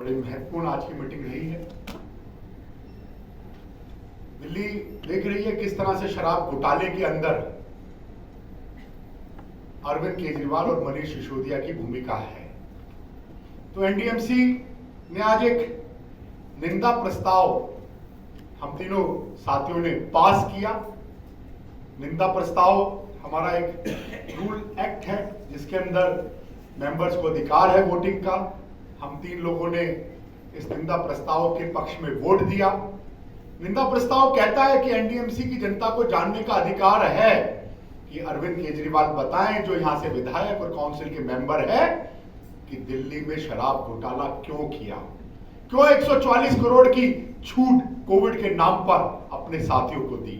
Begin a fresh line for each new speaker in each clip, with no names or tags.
बड़ी महत्वपूर्ण आज की मीटिंग रही है। दिल्ली देख रही है किस तरह से शराब घोटाले के अंदर अरविंद केजरीवाल और मनीष सिसोदिया की भूमिका है। तो एनडीएमसी ने आज एक निंदा प्रस्ताव हम तीनों साथियों ने पास किया। निंदा प्रस्ताव हमारा एक रूल एक्ट है जिसके अंदर मेंबर्स को अधिकार है वोटिंग का। हम तीन लोगों ने इस निंदा प्रस्ताव के पक्ष में वोट दिया। निंदा प्रस्ताव कहता है कि एनडीएमसी की जनता को जानने का अधिकार है कि अरविंद केजरीवाल बताएं, जो यहां से विधायक और काउंसिल के मेंबर है, कि दिल्ली में शराब घोटाला क्यों किया, क्यों 140 करोड़ की छूट कोविड के नाम पर अपने साथियों को दी।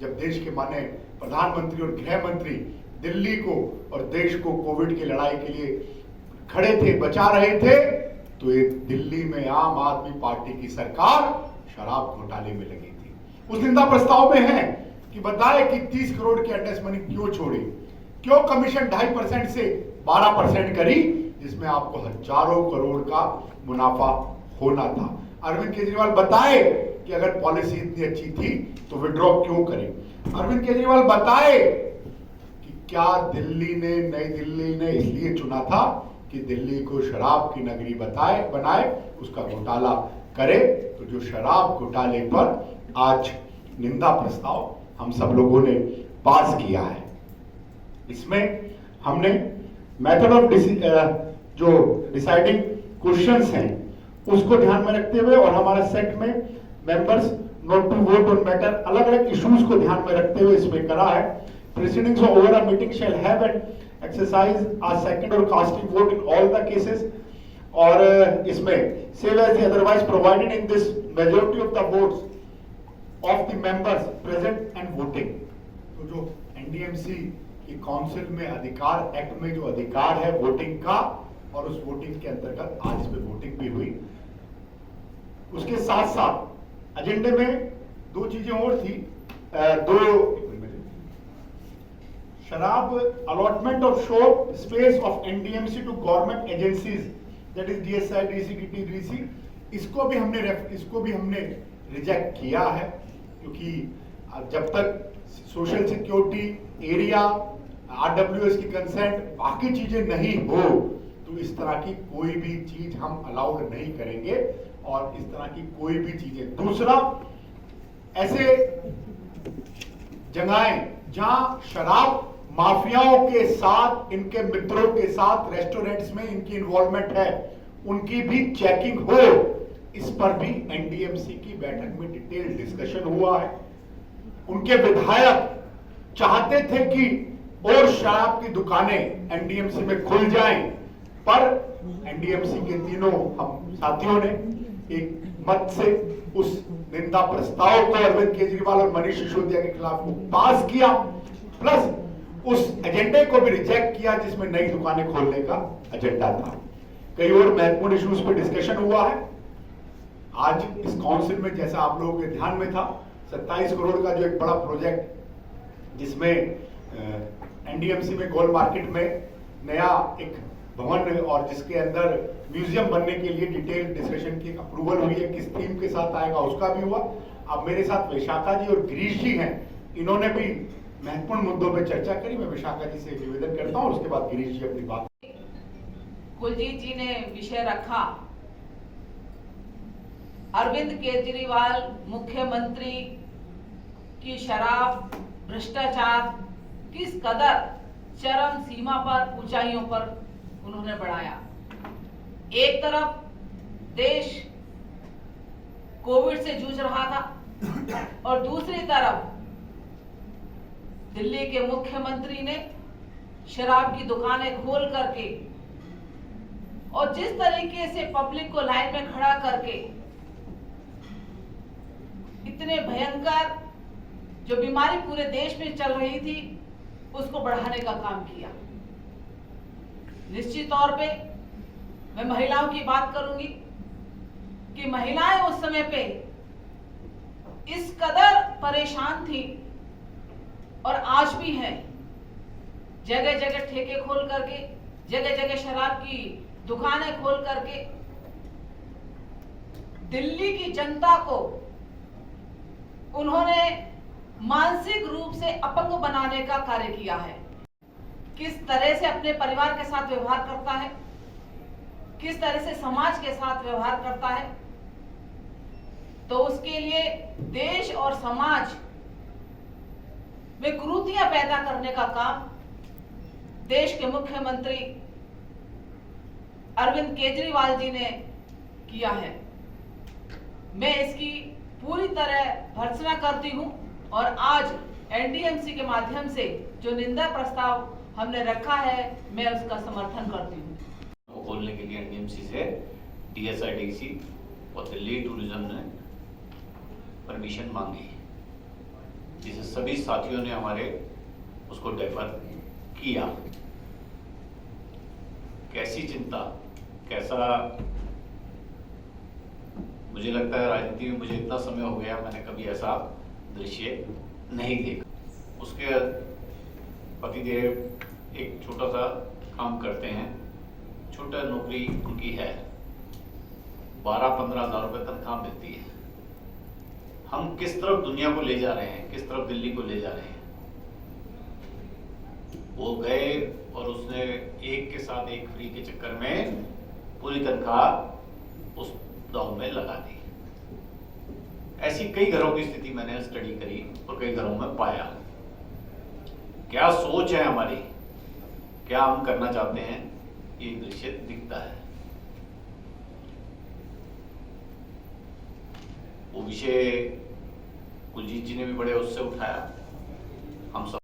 जब देश के माने प्रधानमंत्री और गृह मंत्री दिल्ली को और देश को कोविड की लड़ाई के लिए खड़े थे, बचा रहे थे, तो ये दिल्ली में आम आदमी पार्टी की सरकार शराब घोटाले में लगी थी। उस निंदा प्रस्ताव में है कि बताए कि 30 करोड़ की एडवांस मनी क्यों छोड़ी, क्यों कमीशन 2.5% से 12% करी, जिसमें आपको हजारों करोड़ का मुनाफा होना था। अरविंद केजरीवाल बताए कि अगर पॉलिसी इतनी अच्छी थी तो विड्रॉ क्यों करें। अरविंद केजरीवाल बताए कि क्या दिल्ली ने, नई दिल्ली ने इसलिए चुना था कि दिल्ली को शराब की नगरी बनाए, उसका घोटाला करे। तो जो शराब घोटाले पर आज निंदा प्रस्ताव हम सब लोगों ने पास किया है, इसमें हमने मेथड ऑफ जो डिसाइडिंग क्वेश्चंस हैं उसको ध्यान में रखते हुए और हमारा सेट में members not to vote on matter, अलग अलग इश्यूज को ध्यान में रखते हुए इसमें करा है। Presidents of over a meeting shall have and exercise a second और casting vote in all the cases, और इसमें save as otherwise provided in this majority of the votes of the members present and voting. तो जो NDMC की council में अधिकार, act में जो अधिकार है वोटिंग का, और उस वोटिंग के अंतर्गत आज इसमें वोटिंग भी हुई। उसके साथ साथ एजेंडे में दो चीजें और थी। शराब allotment of shop space of NDMC to government agencies, that is DSI, DCDT, DC, इसको भी हमने रिजेक्ट किया है, क्योंकि जब तक सोशल सिक्योरिटी एरिया, आरडब्ल्यूएस की कंसेंट, बाकी चीजें नहीं हो, तो इस तरह की कोई भी चीज हम अलाउड नहीं करेंगे, और इस तरह की कोई भी चीजें। दूसरा, ऐसे जगहें जहां शराब माफियाओं के साथ, इनके मित्रों के साथ रेस्टोरेंट्स में इनकी इन्वॉल्वमेंट है, उनकी भी चेकिंग हो, इस पर भी एनडीएमसी की बैठक में डिटेल डिस्कशन हुआ है। उनके विधायक चाहते थे कि और शराब की दुकानें एनडीएमसी में खुल जाएं, पर एनडीएमसी के तीनों हम साथियों ने एक मत से उस निंदा प्रस्ताव को अरविंद केजरीवाल और मनीष सिसोदिया के खिलाफ पास किया, प्लस उस एजेंडे को भी रिजेक्ट किया जिसमें नई दुकानें खोलने का एजेंडा था। कई और महत्वपूर्ण इश्यूज पे डिस्कशन हुआ है। आज इस काउंसिल में, जैसा आप लोगों के ध्यान में था, 27 करोड़ का जो एक बड़ा प्रोजेक्ट, जिसमें एनडीएमसी में गोल मार्केट में नया एक भवन और जिसके अंदर म्यूजियम बनने के लिए डिटेल डिस्कशन की अप्रूवल हुई है, किस थीम के साथ आएगा उसका भी हुआ। अब मेरे साथ विशाखा जी और गिरीश जी हैं, इन्होंने भी महत्वपूर्ण मुद्दों पर चर्चा करी। मैं विशाखा जी से निवेदन करता हूं, उसके बाद गिरीश जी अपनी बात।
कुलजीत जी ने विषय रखा अरविंद केजरीवाल मुख्यमंत्री की शराब भ्रष्टाचार किस कदर चरम सीमा पर, ऊंचाइयों पर उन्होंने बढ़ाया। एक तरफ देश कोविड से जूझ रहा था और दूसरी तरफ दिल्ली के मुख्यमंत्री ने शराब की दुकानें खोल करके और जिस तरीके से पब्लिक को लाइन में खड़ा करके इतने भयंकर जो बीमारी पूरे देश में चल रही थी उसको बढ़ाने का काम किया। निश्चित तौर पे मैं महिलाओं की बात करूंगी कि महिलाएं उस समय पे इस कदर परेशान थी और आज भी हैं। जगह जगह ठेके खोल करके, जगह जगह शराब की दुकानें खोल करके दिल्ली की जनता को उन्होंने मानसिक रूप से अपंग बनाने का कार्य किया है। किस तरह से अपने परिवार के साथ व्यवहार करता है, किस तरह से समाज के साथ व्यवहार करता है, तो उसके लिए देश और समाज में कुरीतियां पैदा करने का काम देश के मुख्यमंत्री अरविंद केजरीवाल जी ने किया है। मैं इसकी पूरी तरह भर्त्सना करती हूं और आज एनडीएमसी के माध्यम से जो निंदा प्रस्ताव हमने रखा है, मैं उसका समर्थन करती हूं।
खोलने के लिए एनडीएमसी से डीएसआईडीसी और दिल्ली टूरिज्म ने परमिशन मांगी, जिसे सभी साथियों ने हमारे उसको डेफर किया। कैसी चिंता, कैसा, मुझे लगता है राजनीति में मुझे इतना समय हो गया, मैंने कभी ऐसा दृश्य नहीं देखा। उसके पतिदेव एक छोटा सा काम करते हैं, छोटा नौकरी उनकी है, 12-15 हज़ार रुपये तनख्वाह मिलती है। हम किस तरफ दुनिया को ले जा रहे हैं, किस तरफ दिल्ली को ले जा रहे हैं। वो गए और उसने एक के साथ एक फ्री के चक्कर में पूरी तनख्वाह उस दाव में लगा दी। ऐसी कई घरों की स्थिति मैंने स्टडी करी और कई घरों में पाया। क्या सोच है हमारी, क्या हम करना चाहते हैं, ये दृश्य दिखता है। वो विषय कुलजीत जी ने भी बड़े उससे उठाया, हम सब